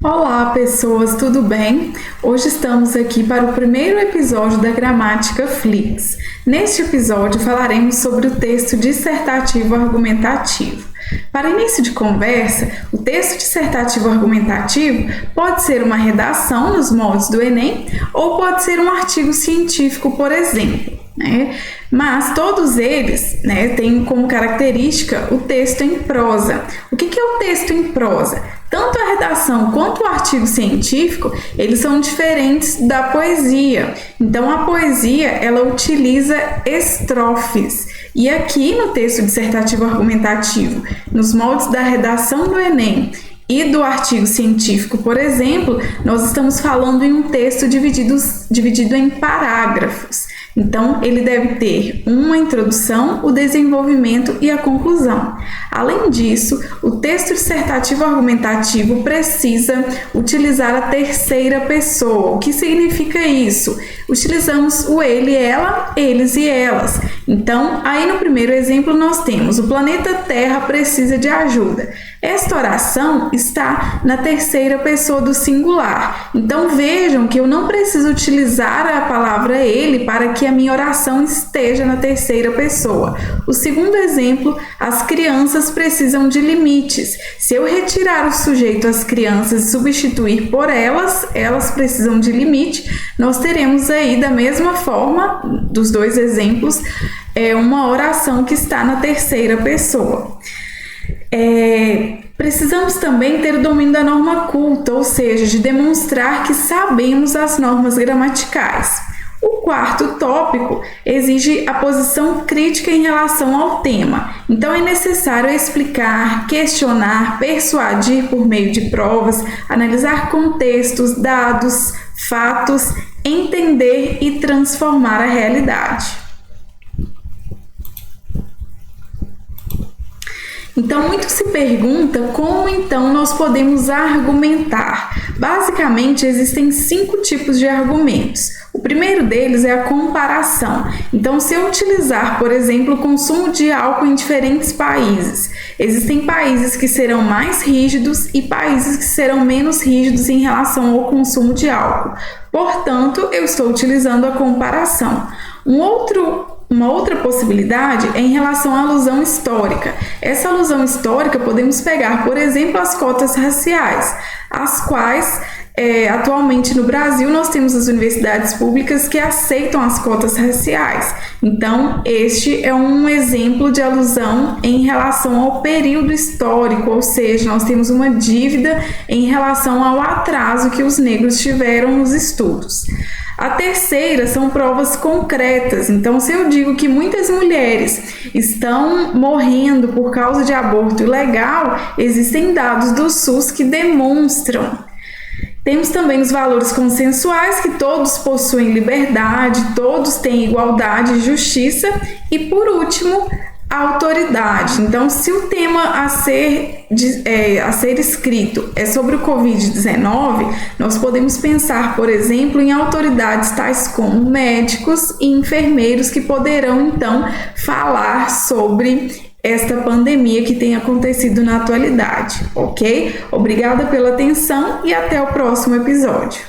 Olá, pessoas, tudo bem? Hoje estamos aqui para o primeiro episódio da Gramática Flix. Neste episódio falaremos sobre o texto dissertativo argumentativo. Para início de conversa, o texto dissertativo argumentativo pode ser uma redação nos moldes do Enem ou pode ser um artigo científico, por exemplo. Mas todos eles têm como característica o texto em prosa. O que é o texto em prosa? Tanto a redação quanto o artigo científico, eles são diferentes da poesia. Então, a poesia, ela utiliza estrofes. E aqui no texto dissertativo argumentativo, nos moldes da redação do Enem e do artigo científico, por exemplo, nós estamos falando em um texto dividido em parágrafos. Então, ele deve ter uma introdução, o desenvolvimento e a conclusão. Além disso, o texto dissertativo argumentativo precisa utilizar a terceira pessoa. O que significa isso? Utilizamos o ele, ela, eles e elas. Então, aí no primeiro exemplo nós temos: o planeta Terra precisa de ajuda. Esta oração está na terceira pessoa do singular. Então, vejam que eu não preciso utilizar a palavra ele para que a minha oração esteja na terceira pessoa. O segundo exemplo: as crianças precisam de limites. Se eu retirar o sujeito as crianças e substituir por elas precisam de limite, nós teremos aí da mesma forma, dos dois exemplos, uma oração que está na terceira pessoa. Precisamos também ter o domínio da norma culta, ou seja, de demonstrar que sabemos as normas gramaticais. O quarto tópico exige a posição crítica em relação ao tema. Então, é necessário explicar, questionar, persuadir por meio de provas, analisar contextos, dados, fatos, entender e transformar a realidade. Então, muito se pergunta como então nós podemos argumentar. Basicamente, existem 5 tipos de argumentos. O primeiro deles é a comparação. Então, se eu utilizar, por exemplo, o consumo de álcool em diferentes países, existem países que serão mais rígidos e países que serão menos rígidos em relação ao consumo de álcool. Portanto, eu estou utilizando a comparação. Uma outra possibilidade é em relação à alusão histórica. Essa alusão histórica podemos pegar, por exemplo, as cotas raciais, as quais atualmente no Brasil nós temos as universidades públicas que aceitam as cotas raciais. Então, este é um exemplo de alusão em relação ao período histórico, ou seja, nós temos uma dívida em relação ao atraso que os negros tiveram nos estudos. A terceira são provas concretas. Então, se eu digo que muitas mulheres estão morrendo por causa de aborto ilegal, existem dados do SUS que demonstram. Temos também os valores consensuais, que todos possuem liberdade, todos têm igualdade e justiça. E, por último, a autoridade. Então, se o tema a ser escrito é sobre o Covid-19, nós podemos pensar, por exemplo, em autoridades tais como médicos e enfermeiros que poderão, então, falar sobre esta pandemia que tem acontecido na atualidade, ok? Obrigada pela atenção e até o próximo episódio.